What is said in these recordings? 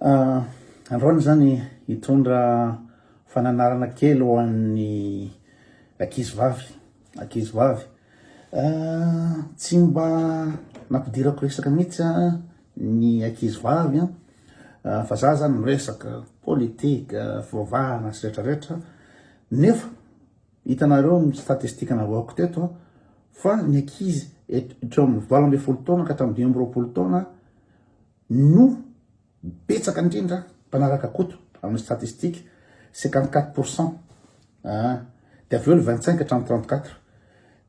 Androany zany hitondra fananarana kely ho an'ny ankizy vavy tsy mba nampidirako resaka mihitsy ny ankizy vavy fa za zany miresaka politika fivavahana sy rehetrarehetra nefa hitanareo ny statistika navoako teto fa ny ankizy hatreo amin'ny 12 taona ka hatramin'ny 20 taona no betsaka indrindra mpanaraka koto amin'ny statistika 54%, de aveo le 25 hatramin'ny 34.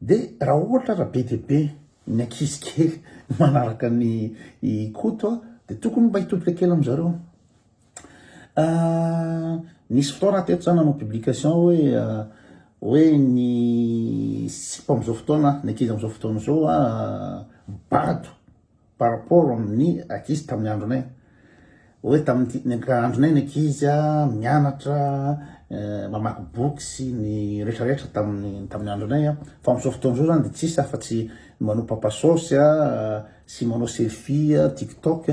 De raha ohatra raha be dia be ny ankizy kely manaraka ny koto de tokony mba hitodika kely am'zareo. Nisy fotoana teto zany nanao publication hoe ny sipa am'izao fotoana ny ankizy am'izao fotoana zao bado par rapport amin'ny ankizy tamin'ny andronay. Hoe tamin'ny andronay ny ankizy mianatra mamaky boky sy ny rehetrarehetra tamin'ny andronay fa am'izao fotoana zao zany de tsisy afa-tsy manao papasosy sy manao selfie tiktok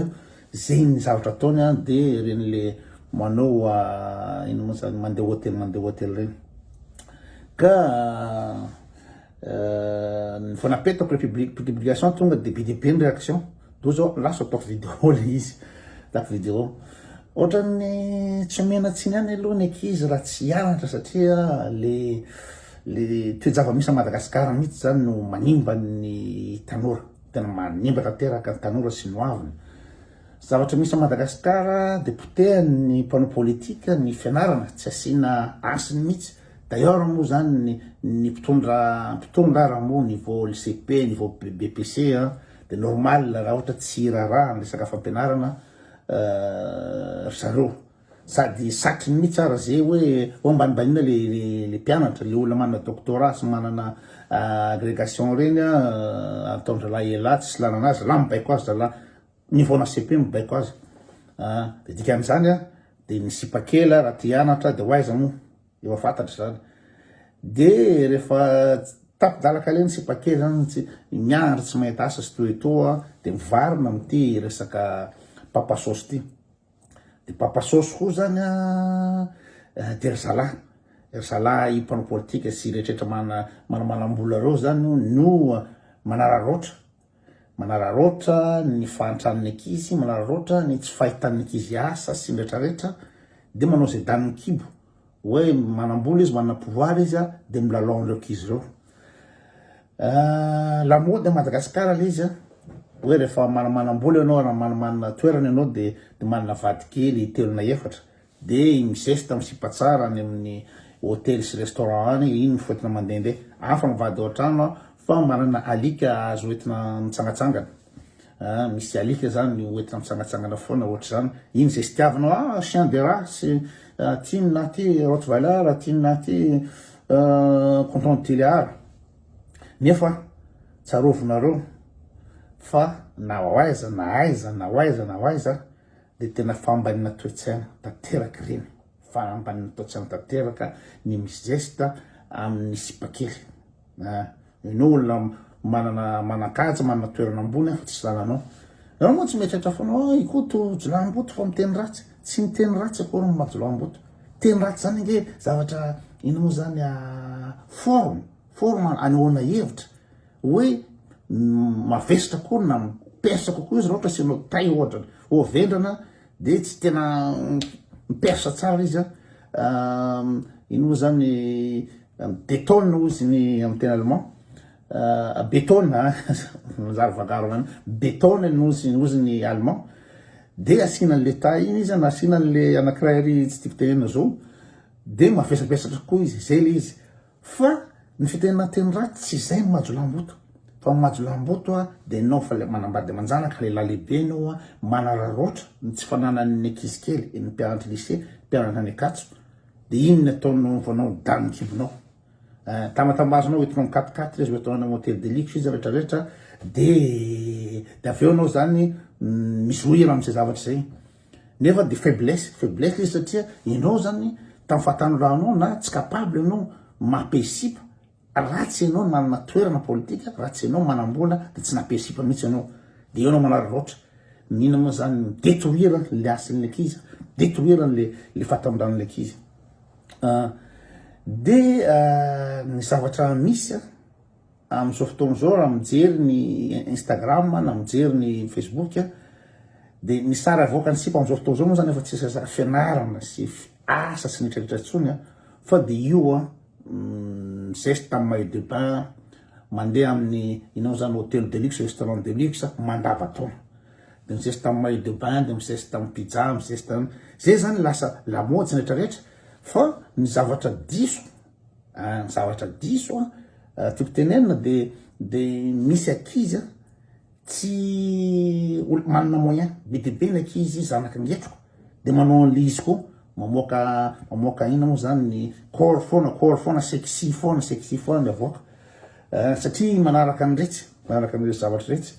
zay ny zavatra ataony de reny le manao ino moa zany mandeha hôtel reny ka fa napetako le publication tonga de be dia be ny réaction do zao lasa ataoko vidéo le izy ataoko vidéo ohatrany tsy menatsiny any aloha ny ankizy raha tsy hianatra satria le toejava misy a Madagasikara mihitsy zany no manimba ny tanora tena manimba tanteraka ny tanora sy no aviny zavatra misy a Madagasikara de potehan'ny mpanao politika ny fianarana tsy asiana asiny mihitsy. D'ailleurs moa zany ny mpitondra raha moa niveau LCP niveau BPC de normal raha ohatra tsy raraha ny resaka fampianarana zareo sady satriny mihitsy ara zay hoe ambanibanina le mpianatra le olona manana doctorat sy manana agrégation reny ataondra lahy ela tsy lalana azy la mibaiko azy zala niveau na CP mibaiko azy de dikan'izany de ny sipakely raha ty hianatra de hoaiza moa efa fantatra zany de rehefa tapidalaka le ny sipakely zany tsy mianatra tsy mahita asa sy toetoa de mivarina amity resaka papasosy ty de papasosy koa zany de ry zalahy mpanao politika sy rehetrarehetra manambola reo zany no manararoatra ny fahantrany ankizy manararoatra ny tsy fahitan'ny ankizy asa sy ny rehetrarehetra de manao zay daniny kibo hoe manambola izy manana pouvoir izy de milalao an'ireo ankizy reo lamody a Madagasikara le izy hoe rehefa manambola ianao raha manana toerana ianao de manana vady kely 3 na 4 de misesta misipatsara any amin'ny hôtely sy restaurant any iny ny foentina mandehandeha afa mivady ao an-trano fa manana alika azo hoentina mitsangatsangana misy alika zany hoentina mitsangatsangana foana ohatra zany iny zay sy tiavinao chien de race tianina ty rottweiler tianina ty canton de Tuléar nefa tsarovinareo fa na aiza de tena fambanina toetsaina tanteraka reny fambanina toetsaina tanteraka ny misy geste amin'ny sipakely ny olona manakaja manana toerana ambony fa tsy zananao nao moa tsy mieritreritra foanao ikoto jolamboto fa miteny ratsy tsy miteny ratsy akory ny majolamboto teny ratsy zany nge zavatra ino moa zany forme anehoana hevitra hoe mavesitra koa na mipersa kokoa izy raha ohatra asianao tay ohatra vendrana de tsy tena mipersa tsara izy ino moa zany bétonne ozy ny amin'ny teny allemand bétonne zary vagaro zany bétonne ozy ny allemand de asiana le tay iny izy na asiana le anankiray ary tsy tiako tenena zao de mavesapesatra koa izy zay le izy fa ny fitenena teny ratsy tsy zay ny majolamboto fa majolamboto de nao fa le manambady manjanaka le lalehibe nao manararoatra ny tsy fananan'ny ankizy kely ny mpianatra lycée mpianatra any akatso de iny ny ataonao vanao daniny kibonao tamatambazonao hoentinao m4x4 izy hoentinao amin'ny hôtel de luxe izy rehetrarehetra de aveo anao zany mizoira am'izay zavatra zay nefa de faiblesse izy satria ianao zany tamin'ny fahatany rahanao na tsy capable ianao mampesipa ratsy ianao manana toerana politika ratsy ianao manambola de tsy nampesipa mihitsy ianao de eo anao manararoatra mihina moa zany détruire le asin'le ankizy, détruire le fahatamindran'le ankizy. De ny zavatra misy amin'izao fotoan'izao raha mijery ny Instagram na mijery ny Facebook de ny sara avoaka ny sipa amin'izao fotoan'izao moa zany efa tsisy resaka fianarana sy asa sy nitraritra tsony fa de io zeste tamin'ny maillot de bain mandeha amin'ny inao zany hôtel de luxe, restaurant de luxe mandavan-taona, de mizeste tamin'ny maillot de bain, de mizeste tamin'ny pizza, mizeste tamin'ny zay zany lasa lamaody sy rehetrarehetra. Fa ny zavatra diso tiako tenenina de misy ankizy tsy manana moyen be de be ny ankizy zanaky ngetroko de manao an'le izy koa mamoaka ina moa zany ny corps foana sexy foana ny avoaka satria manaraka an'iretsy zavatra retsy.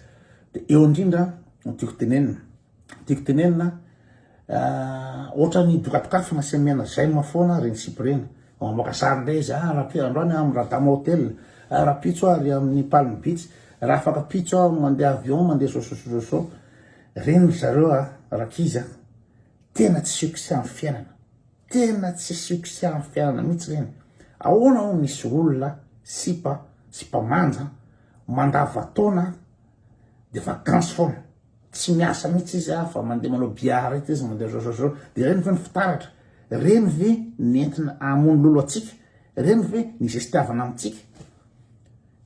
De eo indrindra tiako tenenina ohatra ny dokatokafana sy miana zay mafoana reny siprena mamoaka sary ndray izy raha androany amin'ny Radama Hotel, raha pitso ary amin'ny Palm Beach, raha afaka pitso mandeha avion mandeha so reny zareo rakizy tena tsy succès amin'ny fiainana mihitsy reny. Ahoana misy olona sipa manja mandava-taona de vakansy foana tsy miasa mihitsy izy fa mandeha manao biarety izy mandeha so de reny ve ny fitaratra, reny ve nentina amono lolo atsika, reny ve ny zestiavana amitsika.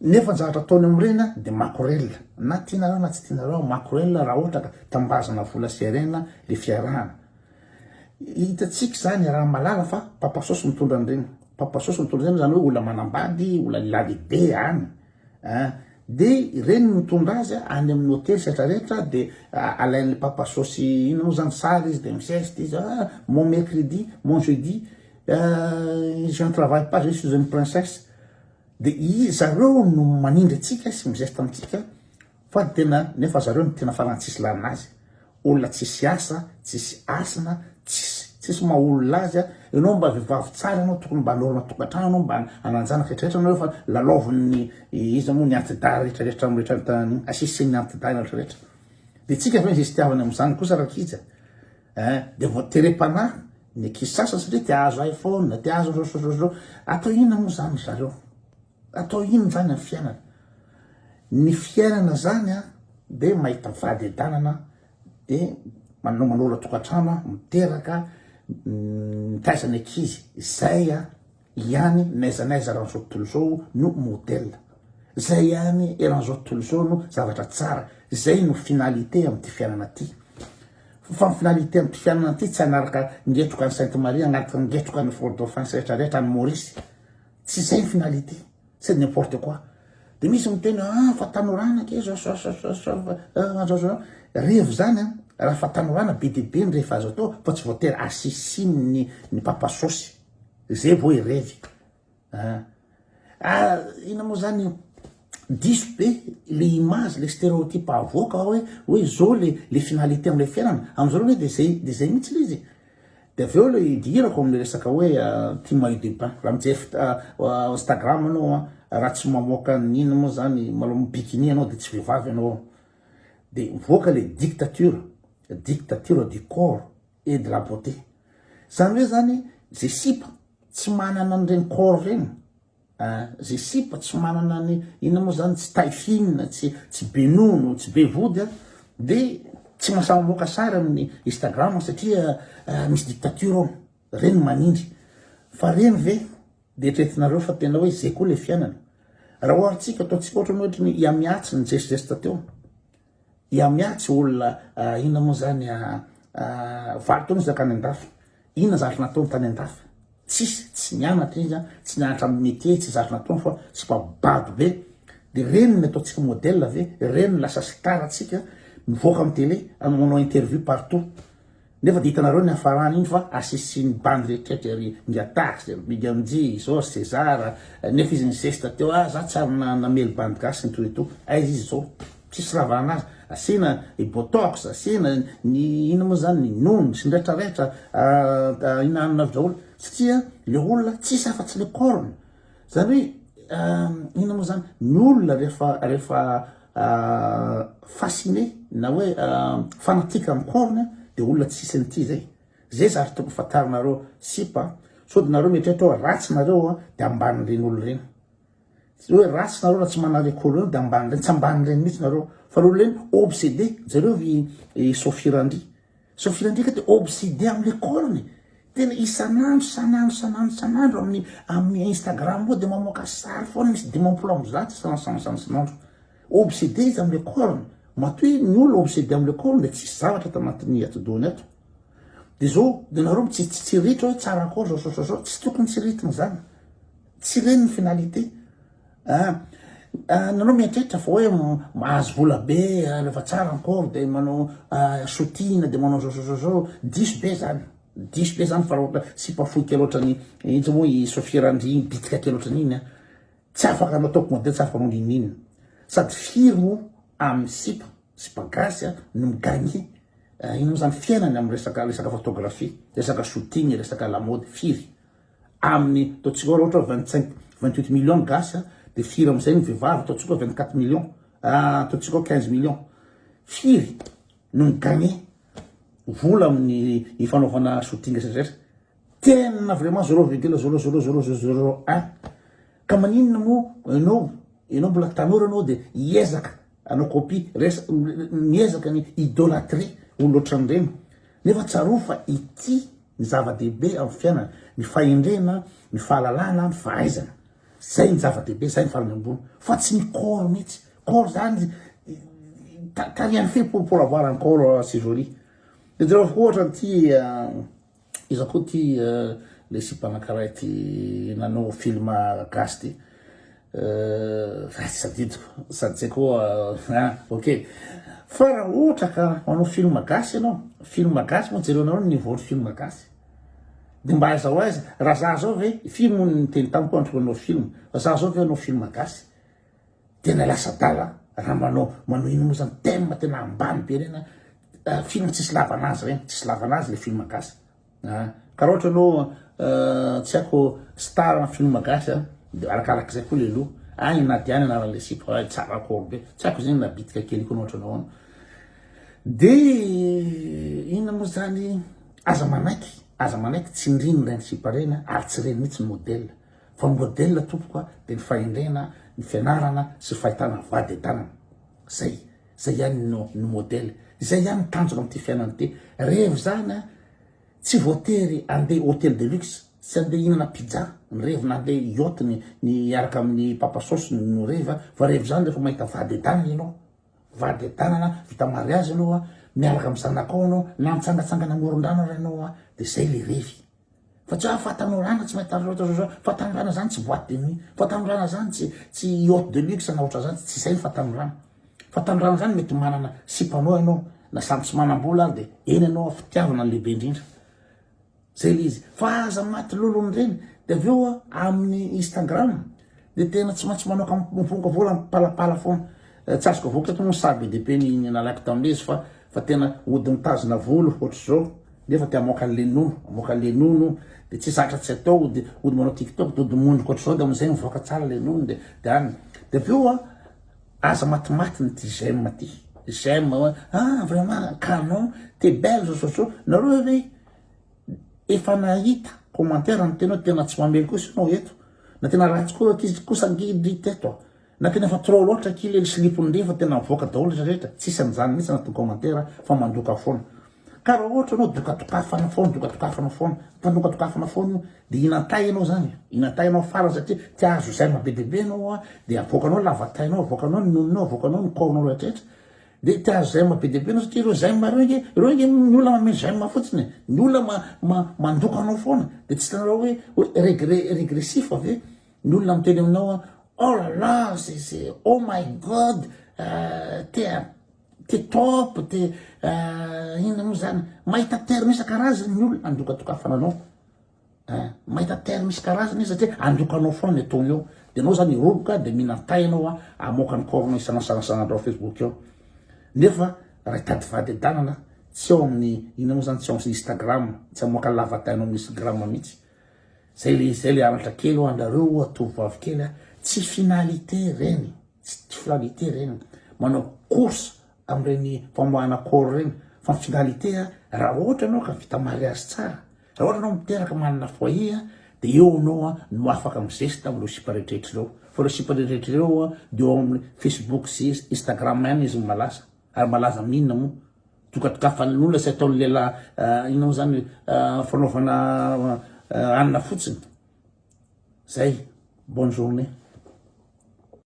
Nefa ny zavatra ataony am'ireny de makorella na tianareo na tsy tianareo makorella raha ohatra ka tambazana vola serena le fiarahana. Hitatsika zany raha malala fa papasosy mitondra an'ireny zany hoe olona manambady, olona lalibe any de reny mitondra azy any amin'ny hôtely rehetrarehetra de alain'le papasosy ino moa zany sary izy de miseste izy mon mercredi, mon jeudi je ne travaille pas, je suis une princesse. De zareo no manindry atsika sy mizeste amitsika fa tena nefa zareo no tena farany tsisy lalinazy, olona tsisy asa, tsisy asana, tsisy maha-olona azy ianao mba vehivavy tsara anao tokony mba lorana tokantrano anao mba ananjana rehetrarehetra anao fa lalaoviny izy moa ny antidara rehetrarehetra amrehetra asisy ny antidara rehetrarehetra. De tsika ve zay sy tiavany am'izany kosa rakizy de voaterem-panahy ny ankizy sasa satria tia azo iPhone, tia azo zao atao inona moa zany zareo, atao inona zany amin'ny fiainana. Ny fiainana zany de mahita vady adanana de manolo tokantrano miteraka mitaizana ankizy zay ihany naizanaiza rahan'izao tontolo zao no modèle, zay ihany eran'izao tontolo zao no zavatra tsara, zay no finalité am'ty fiainana ty. Fa ny finalité am'ty fiainana ty tsy anaraka ngetroka ny Sainte Marie, anaraka ngetroka ny Fort-Dauphin rehetrarehetra ny Maurice, tsy zay ny finalité, c'est n'importe quoi. De misy miteny fa tanorana ke revo zany raha fa tanorana be de be ny rehefa azo atao fa tsy voatery asisiny ny papasosy, zay vo revy. Ina moa zany diso be le image, le stéréotype avoaka hoe zao le finalité am'le fiainana am'izao hoe de zay mihitsy izy. De aveo le dirako amin'ny resaka hoe ty maillot de bain, raha mijery Instagram anao raha tsy mamoaka nina moa zany malo bikini anao de tsy vehivavy anao, de mivoaka le dictature du corps et de la beauté. Zany hoe zany zay sipa tsy manana an'ireny corps reny, zay sipa tsy manana ny ina moa zany tsy taille fine, tsy be nono, tsy be vody de tsy mahasahy mamoaka sary amin'ny Instagram satria misy dictature ao, reny manindry. Fa reny ve de etretinareo fa tena hoe zay koa le fiainana. Raha ohatsika ataotsika ohatra ny ohatry ny iamiatsy ny geste teo, iamiatsy olona ina moa zany valo taona zakany andafy, inona zavatra nataony tany andafy, tsy nianatra izy tsy nianatra amin'ny métier, tsy zavatra nataony fa tsy babado be. De reny ny ataotsika modèle ve, reny lasa star atsika mivoaka amin'ny télé manao interview partout. Nefa de hitanareo ny hafarany iny fa asisy ny bandy rehetrarehetra ry Ngatax, Big MJ, Georges César, nefa izy ny geste teo za tsary namely bandy gasy ny toeto aiza izy zao tsisy ravana azy, asina botox, asina ny ina moa zany ny nono sy ny rehetrarehetra inanana avy daholo satria le olona tsisy afa-tsy le corne. Zany hoe ina moa zany ny olona rehefa fasciné na hoe fanatika amin'ny corne de olona tsisy nyity zay zary toko fatarinareo sipa sody nareo mieritreritra hoe ratsy nareo de ambanin'ireny olo reny hoe ratsy nareo raha tsy manalekolo reny de ambanireny tsy ambanireny mihitsy nareo fa lolo reny obsédé zareo sofirandry ka de obsédé amin'ny lekolony tena isanandro amin'ny Instagram io de mamoaka sary foana misy dimampolo ambizato isanandro obsédé izy amin'ny lekolony matoy ny olo obsédé amin'ny lekolony de tsisy zavatra tanatin'ny atodony ato de zao de nareo tsiritra hoe tsara akory zao tsy tokony tsiritina zany tsy reny ny finalité nanao mieritreritra fa hoe mahazo vola be rehefa tsara akory de manao sotina de manao zao diso be zany fa raha sipafoy kely ohatrany izy moa i sofirandry bitika kely ohatrany iny tsy afaka anao ataoko modely tsy afaka anao ninina sady firy mo amin'ny sipa gasy no migagné ino zany fiainany amin'ny resaka photographie resaka shooting resaka lamode firy amin'ny ataotsika ohatra 28 millions gasy de firy am'izay ny vehivavy ataotsika 24 millions ataotsika 15 millions firy no migagné vola amin'ny fanaovana shooting rehetra tena vraiment 0,00001 ka maninona mo ianao mbola tanora anao de iezaka anao copie miezaka ny idolâtrer olo ohatran'ireny nefa tsaro fa ity ny zava-dehibe amin'ny fiainana ny fahendrena ny fahalalana ny fahaizana zay ny zava-dehibe zay ny farany ambony fa tsy ny corps mihitsy corps zany tariany fe pour avoir un corps si joli de zareo ohatra ty iza koa ty le sipanakaraha ty nanao film gasy ty sadidiko sady zay koa ok fa raha ohatra ka manao film gasy ianao film gasy moa jerenao niveau film gasy de mba aiza ho aiza raha za zao ve film ny teny tamiko androko anao film za zao ve anao film gasy tena lasa dala raha manao ino moa zany thème tena ambany be rena film tsisy lavanazy reny tsisy lavanazy le film gasy ka raha ohatra anao tsy haiko star na film gasy de arakarak'izay koa le loha agny na diany anaran'le sipa tsara akory be tsy haiko zegny nabitika kely koa ohatra anao de inona moa zany aza manaiky tsy ndriny reny sipa reny ary tsy reny mihitsy ny modèle fa ny modèle tompoka de ny fahendrena ny fianarana sy fahitana vady tanana zay ihany ny modèle zay ihany tanjona am'ty fiainany ty revo zany tsy voatery andeha hôtel de luxe tsy andeha hinana pizza ny revo na andeha yacht ny araka amin'ny papasosy no reva fa revo zany rehefa mahita vady tanana ianao vady tanana vita mariazy anao miaraka amin'ny zanakao anao na mitsangatsangana amoron-drano ranao de zay le revy fa tsy fatanao rana tsy mahita fatano rana zany tsy boîte de nuit fatano rana zany tsy yacht de luxe na ohatra zany tsy zay fatano rana zany mety manana sipanao ianao na samy tsy manam-bola ary de eny anao fitiavana lehibe indrindra zay le izy fa aza maty lolony reny de aveo amin'ny Instagram de tena tsy maintsy manaoka miponga vola mipalapala foana tsy azoko voaka eto moa saby depe ny nalaky tamin'izy fa tena ody mitazona volo ohatry zao nefa te amoaka le nono de tsy zatra tsy atao ody manao tiktok de ody mondriko ohatry zao de am'izay mivoaka tsara le nono de any de aveo aza matimaty ny ty j'aime vraiment canon t'es belle zao nareo ve efa nahita commentaire ny tenao tena tsy mamely koa sinao eto na tena ratsy koa kosa angidry teto na tena fa trop loatra kile ny slipony fa tena mivoaka daholo rehetra tsisy an'izany mihitsy anaty commentaire fa mandoka foana ka raha ohatra anao dokatokafana foana mpandokatokafana foana io de inatay ianao zany inatay ianao farany satria ty azo zay mabe debe anao de avoakanao lavatainao avoakanao ny nononao avoakanao ny cornao rehetrarehetra de ty azo zay mabe debe anao satria reo nge ny olona mamely zay fotsiny ny olona mandoka anao foana de tsy tanarao hoe régressif ave ny olona miteny aminao oh là là c'est oh my god t'es top t'es inona moa zany mahita terme isan-karazany ny olona andokatokafana anao mahita terme misy karazany izy satria andokanao foana ny atao eo de anao zany roboka de minatay anao amoaka ny cornao isanasanasanandro Facebook eo nefa raha hitady vady adanana tsy eo amin'ny inona moa zany tsy eo amin'ny Instagram tsy amoaka lavatainao amin'ny Instagram mihitsy zay le anatra kely andareo atovavy kely tsy finalité reny manao course am'ireny famoahana corps regny fa finalité raha ohatra anao ka vita mariage tsara raha ohatra anao miteraka manana foyer de eo anao no afaka mizesta am'reo sipa rehetrarehetra reo fa reo sipa rehetrarehetra reo de eo amin'ny Facebook sy Instagram ihany izy malasa ary malaza amin'inona moa tokatokafan'ny olona sy ataon'ny lehilahy inao zany fanaovana hanina fotsiny zay bonne journée.